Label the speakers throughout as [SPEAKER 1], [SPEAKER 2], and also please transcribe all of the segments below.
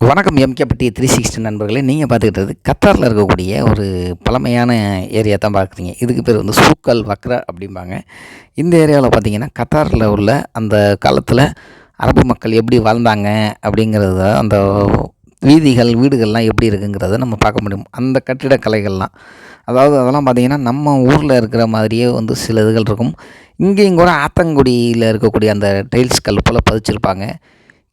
[SPEAKER 1] வணக்கம் எம்கேபட்டி 360 நண்பர்களே. நீங்கள் பார்த்துக்கிட்டது கத்தாரில் இருக்கக்கூடிய ஒரு பழமையான ஏரியா தான் பார்க்குறீங்க. இதுக்கு பேர் வந்து சூக்கல் வக்ரா அப்படிம்பாங்க. இந்த ஏரியாவில் பார்த்தீங்கன்னா கத்தாரில் உள்ள அந்த காலத்தில் அரபு மக்கள் எப்படி வாழ்ந்தாங்க அப்படிங்கிறத, அந்த வீதிகள் வீடுகள்லாம் எப்படி இருக்குங்கிறத நம்ம பார்க்க முடியும். அந்த கட்டிடக்கலைகள்லாம், அதாவது அதெல்லாம் பார்த்திங்கன்னா நம்ம ஊரில் இருக்கிற மாதிரியே வந்து சில இதுகள் இருக்கும். இங்கேயும் கூட ஆத்தங்குடியில் இருக்கக்கூடிய அந்த டைல்ஸ் கல் போல் பதிச்சிருப்பாங்க.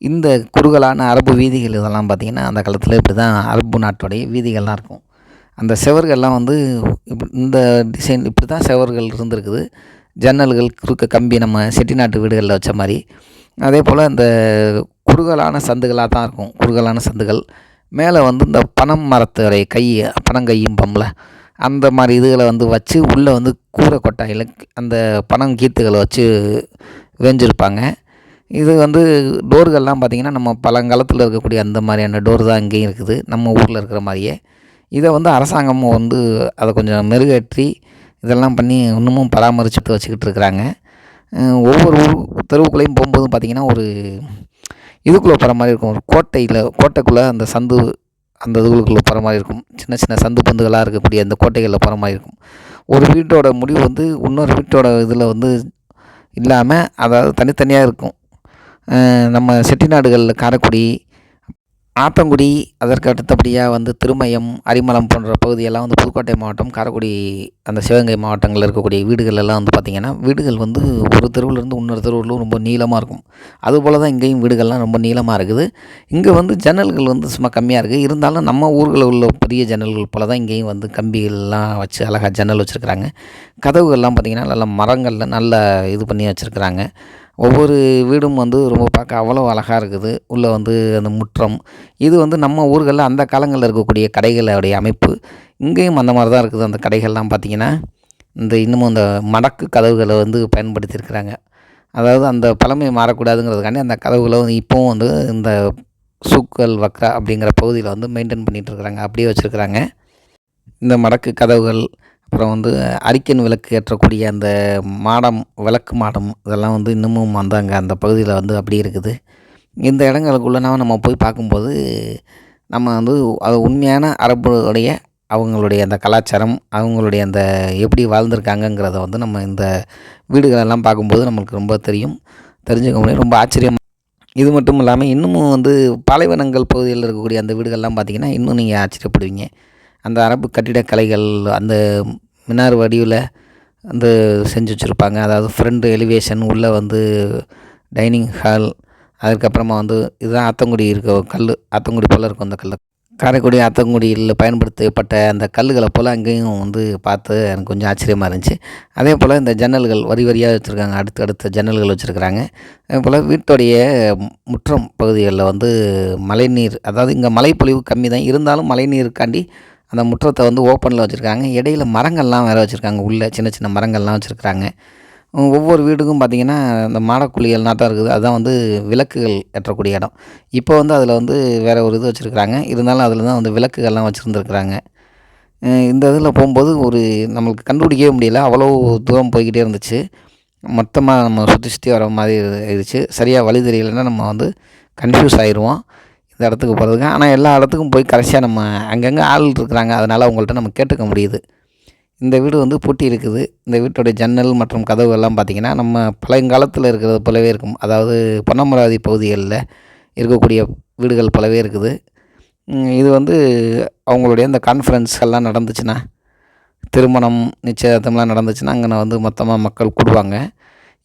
[SPEAKER 1] இந்த குறுகலான அரபு வீதிகள் இதெல்லாம் பார்த்திங்கன்னா அந்த காலத்தில் இப்படி தான் அரபு நாட்டுடைய வீதிகள்லாம் இருக்கும். அந்த செவர்கள்லாம் வந்து இந்த டிசைன் இப்படி தான் செவர்கள் இருந்திருக்குது. ஜன்னல்கள் குறுக்க கம்பி நம்ம செட்டிநாட்டு வீடுகளில் வச்ச மாதிரி. அதே போல் இந்த குறுகலான சந்துகளாக தான் இருக்கும். குறுகலான சந்துகள் மேலே வந்து இந்த பனம் மரத்துடைய பனங்கையும்பம்ல அந்த மாதிரி இதுகளை வந்து வச்சு உள்ளே வந்து கூரை கொட்டாயில் அந்த பனம் கீத்துகளை வச்சு வேஞ்சிருப்பாங்க. இது வந்து டோர்கள்லாம் பார்த்திங்கன்னா நம்ம பழங்காலத்தில் இருக்கக்கூடிய அந்த மாதிரியான டோர் தான் இங்கேயும் இருக்குது, நம்ம ஊரில் இருக்கிற மாதிரியே. இதை வந்து அரசாங்கமும் வந்து அதை கொஞ்சம் மெருகேற்றி இதெல்லாம் பண்ணி இன்னமும் பராமரிச்சுட்டு வச்சுக்கிட்டு இருக்கிறாங்க. ஒவ்வொரு தெருவுக்குள்ளேயும் போகும்போதும் பார்த்திங்கன்னா ஒரு இதுக்குள்ளே போகிற மாதிரி இருக்கும். ஒரு கோட்டைக்குள்ளே அந்த சந்து, அந்த இதுகளுக்குள்ளே போகிற மாதிரி இருக்கும். சின்ன சின்ன சந்து பந்துகளாக இருக்கக்கூடிய அந்த கோட்டைகளில் போகிற மாதிரி இருக்கும். ஒரு வீட்டோட முடிவு வந்து இன்னொரு வீட்டோட இதில் வந்து இல்லாமல், அதாவது தனித்தனியாக இருக்கும். நம்ம செட்டிநாடுகளில் காரைக்குடி, ஆத்தங்குடி, அதற்கு அடுத்தபடியாக வந்து திருமயம், அரிமளம் போன்ற பகுதியெல்லாம் வந்து புதுக்கோட்டை மாவட்டம், காரைக்குடி, அந்த சிவகங்கை மாவட்டங்களில் இருக்கக்கூடிய வீடுகளெல்லாம் வந்து பார்த்திங்கன்னா, வீடுகள் வந்து ஒரு தெருவிலேருந்து இன்னொரு தெருவிலும் ரொம்ப நீளமாக இருக்கும். அதுபோல் தான் இங்கேயும் வீடுகள்லாம் ரொம்ப நீளமாக இருக்குது. இங்கே வந்து ஜன்னல்கள் வந்து சும்மா கம்மியாக இருக்குது. இருந்தாலும் நம்ம ஊர்களில் உள்ள பெரிய ஜன்னல்கள் போல் தான் இங்கேயும் வந்து கம்பிகள்லாம் வச்சு அழகாக ஜன்னல் வச்சுருக்குறாங்க. கதவுகள்லாம் பார்த்திங்கன்னா நல்லா மரங்களில் நல்லா இது பண்ணி வச்சுருக்குறாங்க. ஒவ்வொரு வீடும் வந்து ரொம்ப பார்க்க அவ்வளோ அழகாக இருக்குது. உள்ளே வந்து அந்த முற்றம், இது வந்து நம்ம ஊர்களில் அந்த காலங்களில் இருக்கக்கூடிய கடைகளுடைய அமைப்பு. இங்கேயும் அந்த மாதிரி தான் இருக்குது. அந்த கடைகள்லாம் பார்த்திங்கன்னா இன்னமும் இந்த மடக்கு கதவுகளை வந்து பயன்படுத்தியிருக்கிறாங்க. அதாவது அந்த பழமை மாறக்கூடாதுங்கிறதுக்காண்டி அந்த கதவுகளை வந்து இப்போவும் வந்து இந்த சூக்கல் வக்ரா அப்படிங்கிற பகுதியில் வந்து மெயின்டைன் பண்ணிகிட்டு இருக்கிறாங்க. அப்படியே வச்சுருக்குறாங்க. இந்த மடக்கு கதவுகள், அப்புறம் வந்து அரிக்கன் விளக்கு ஏற்றக்கூடிய அந்த விளக்கு மாடம், இதெல்லாம் வந்து இன்னமும் வந்து அங்கே அந்த பகுதியில் வந்து அப்படி இருக்குது. இந்த இடங்களுக்குள்ளே நம்ம போய் பார்க்கும்போது நம்ம வந்து அது உண்மையான அரபுடைய அவங்களுடைய அந்த கலாச்சாரம், அவங்களுடைய அந்த எப்படி வாழ்ந்திருக்காங்கங்கிறத வந்து நம்ம இந்த வீடுகளெல்லாம் பார்க்கும்போது நம்மளுக்கு ரொம்ப தெரிஞ்சுக்க முடியும். ரொம்ப ஆச்சரியம். இது மட்டும் இல்லாமல் இன்னமும் வந்து பாலைவனங்கள் பகுதியில் இருக்கக்கூடிய அந்த வீடுகள்லாம் பார்த்திங்கன்னா இன்னும் நீங்கள் ஆச்சரியப்படுவீங்க. அந்த அரபு கட்டிடக்கலைகள், அந்த மினார் வடிவில் வந்து செஞ்சு வச்சுருப்பாங்க. அதாவது ஃப்ரண்ட் எலிவேஷன், உள்ளே வந்து டைனிங் ஹால், அதுக்கப்புறமா வந்து இதுதான் ஆத்தங்குடி இருக்க கல், ஆத்தங்குடி போல் இருக்கும் அந்த கல். காரைக்குடி ஆத்தங்குடியில் பயன்படுத்தப்பட்ட அந்த கல்லுகளை போல் அங்கேயும் வந்து பார்த்து எனக்கு கொஞ்சம் ஆச்சரியமாக இருந்துச்சு. அதே போல் இந்த ஜன்னல்கள் வரி வரியாக வச்சுருக்காங்க. அடுத்த ஜன்னல்கள் வச்சுருக்குறாங்க. அதே போல் வீட்டுடைய முற்றம் பகுதிகளில் வந்து மழைநீர், அதாவது இங்கே மழைப்பொழிவு கம்மி தான், இருந்தாலும் மழைநீருக்காண்டி அந்த முற்றத்தை வந்து ஓப்பனில் வச்சுருக்காங்க. இடையில் மரங்கள்லாம் வேறு வச்சுருக்காங்க. உள்ளே சின்ன சின்ன மரங்கள்லாம் வச்சுருக்குறாங்க. ஒவ்வொரு வீடுக்கும் பார்த்திங்கன்னா இந்த மாடக்குழிகள்னா தான் இருக்குது. அதுதான் வந்து விளக்குகள் ஏற்றக்கூடிய இடம். இப்போ வந்து அதில் வந்து வேறு ஒரு இது வச்சுருக்குறாங்க. இருந்தாலும் அதில் தான் வந்து விளக்குகள்லாம் வச்சுருந்துருக்குறாங்க. இந்த இதில் போகும்போது நம்மளுக்கு கண்டுபிடிக்கவே முடியல. அவ்வளோ தூரம் போய்கிட்டே இருந்துச்சு. மொத்தமாக நம்ம சுற்றி வர மாதிரி ஆயிடுச்சு. சரியாக வழி தெரியலைன்னா நம்ம வந்து கன்ஃப்யூஸ் ஆயிடுவோம் இந்த இடத்துக்கு போகிறதுக்கு. ஆனால் எல்லா இடத்துக்கும் போய் கடைசியாக நம்ம அங்கங்கே ஆள் இருக்கிறாங்க, அதனால் அவங்கள்ட்ட நம்ம கேட்டுக்க முடியுது. இந்த வீடு வந்து பூட்டி இருக்குது. இந்த வீட்டுடைய ஜன்னல் மற்றும் கதவுகள்லாம் பார்த்திங்கன்னா நம்ம பழையங்காலத்தில் இருக்கிறது போலவே இருக்கும். அதாவது பொன்னமராவதி பகுதிகளில் இருக்கக்கூடிய வீடுகள் போலவே இருக்குது. இது வந்து அவங்களுடைய இந்த கான்ஃபரன்ஸ்கள்லாம் நடந்துச்சுன்னா, திருமணம் நிச்சயதார்த்தம்லாம் நடந்துச்சுன்னா அங்கே வந்து மொத்தமாக மக்கள் கூடுவாங்க.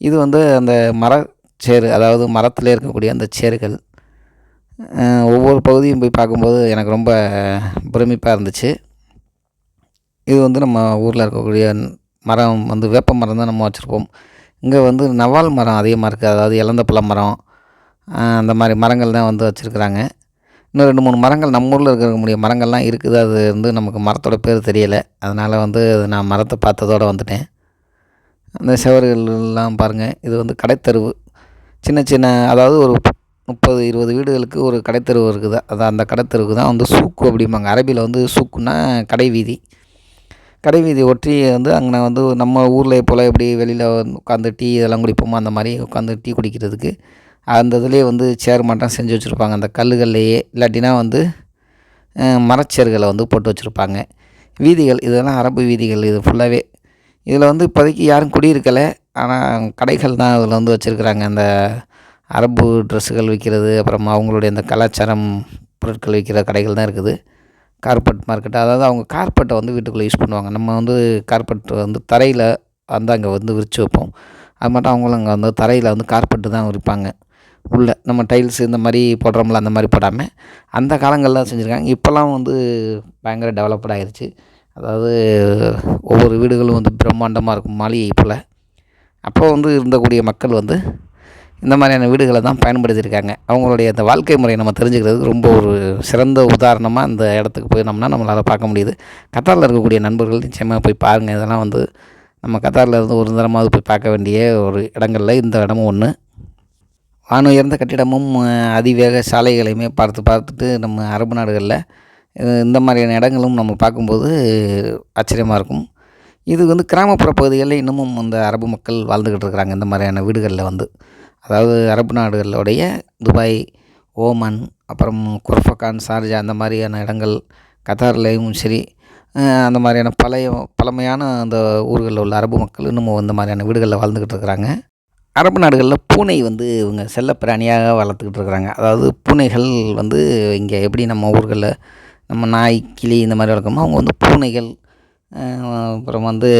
[SPEAKER 1] இது வந்து அந்த மரச்சேர், அதாவது மரத்தில் இருக்கக்கூடிய அந்த சேர்கள், ஒவ்வொரு பகுதியும் போய் பார்க்கும்போது எனக்கு ரொம்ப பிரமிப்பாக இருந்துச்சு. இது வந்து நம்ம ஊரில் இருக்கக்கூடிய மரம் வந்து வேப்ப மரம் தான் நம்ம வச்சுருப்போம். இங்கே வந்து நவால் மரம் அதிகமாக இருக்குது. அதாவது இலந்த பழ மரம், அந்த மாதிரி மரங்கள் தான் வந்து வச்சுருக்குறாங்க. இன்னும் 2, 3 மரங்கள் நம்ம ஊரில் இருக்கக்கூடிய மரங்கள்லாம் இருக்குது. அது வந்து நமக்கு மரத்தோட பேர் தெரியலை. அதனால் வந்து நான் மரத்தை பார்த்ததோடு வந்துட்டேன். அந்த சுவர்கள்லாம் பாருங்கள். இது வந்து கடைத்தெருவு. சின்ன சின்ன, அதாவது ஒரு 30, 20 வீடுகளுக்கு ஒரு கடைத்தெருவு இருக்குது. அந்த கடைத்தெருவுக்கு தான் வந்து சூக்கு அப்படிம்பாங்க. அரபியில் வந்து சூக்குன்னா கடைவீதி ஒட்டி வந்து அங்கே வந்து நம்ம ஊரில் போல் எப்படி வெளியில் உட்காந்து டீ இதெல்லாம் குடிப்போமோ அந்த மாதிரி உட்காந்து டீ குடிக்கிறதுக்கு அந்த இதுலேயே வந்து சேர் மாட்டம் செஞ்சு வச்சுருப்பாங்க. அந்த கல்லுகள்லேயே இல்லாட்டினா வந்து மரச்சேர்களை வந்து போட்டு வச்சுருப்பாங்க. வீதிகள் இதெல்லாம் அரபு வீதிகள் இது ஃபுல்லாகவே. இதில் வந்து இப்போதைக்கு யாரும் குடியிருக்கலை. ஆனால் கடைகள் தான் அதில் வந்து வச்சுருக்குறாங்க. அந்த அரபு ட்ரெஸ்ஸுகள் விற்கிறது, அப்புறம் அவங்களுடைய அந்த கலாச்சாரம் பொருட்கள் விற்கிற கடைகள் தான் இருக்குது. கார்பெட் மார்க்கெட், அதாவது அவங்க கார்பெட்டை வந்து வீட்டுக்குள்ளே யூஸ் பண்ணுவாங்க. நம்ம வந்து கார்பெட் வந்து தரையில் வந்து அங்கே வந்து விரித்து வைப்போம். அது மட்டும் அவங்களும் அங்கே வந்து தரையில் வந்து கார்பெட்டு தான் விரிப்பாங்க. உள்ளே நம்ம டைல்ஸு இந்த மாதிரி போடுறோம்ல, அந்த மாதிரி போடாமல் அந்த காலங்களில் செஞ்சுருக்காங்க. இப்போல்லாம் வந்து பயங்கர டெவலப்ட் ஆகிருச்சு. அதாவது ஒவ்வொரு வீடுகளும் வந்து பிரம்மாண்டமாக இருக்கும், மாளிகை போல். அப்போ வந்து இருந்தக்கூடிய மக்கள் வந்து இந்த மாதிரியான வீடுகளை தான் பயன்படுத்தியிருக்காங்க. அவங்களுடைய அந்த வாழ்க்கை முறையை நம்ம தெரிஞ்சுக்கிறதுக்கு ரொம்ப ஒரு சிறந்த உதாரணமாக இந்த இடத்துக்கு போயிருந்தோம்னா நம்மளால் பார்க்க முடியுது. கத்தாரில் இருக்கக்கூடிய நண்பர்கள் நிச்சயமாக போய் பாருங்கள். இதெல்லாம் வந்து நம்ம கத்தாரில் இருந்து ஒரு தரமாவது போய் பார்க்க வேண்டிய ஒரு இடங்களில் இந்த இடமும் ஒன்று. வானுயர்ந்த கட்டிடமும் அதிவேக சாலைகளையுமே பார்த்துட்டு நம்ம அரபு நாடுகளில் இந்த மாதிரியான இடங்களும் நம்ம பார்க்கும்போது ஆச்சரியமாக இருக்கும். இது வந்து கிராமப்புற பகுதிகளில் இன்னமும் இந்த அரபு மக்கள் வாழ்ந்துக்கிட்டு இருக்கிறாங்க. இந்த மாதிரியான வீடுகளில் வந்து, அதாவது அரபு நாடுகளுடைய துபாய், ஓமன், அப்புறம் குர்ஃபகான், ஷார்ஜா அந்த மாதிரியான இடங்கள், கத்தார்லேயும் சரி, அந்த மாதிரியான பழமையான அந்த ஊர்களில் உள்ள அரபு மக்கள் இன்னமும் இந்த மாதிரியான வீடுகளில் வாழ்ந்துக்கிட்டு இருக்கிறாங்க. அரபு நாடுகளில் பூனை வந்து இவங்க செல்லப்பிராணியாக வளர்த்துக்கிட்டு இருக்கிறாங்க. அதாவது பூனைகள் வந்து இங்கே எப்படி நம்ம ஊர்களில் நம்ம நாய், கிளி இந்த மாதிரி வளர்க்கணுமோ அவங்க வந்து பூனைகள், அப்புறம் வந்து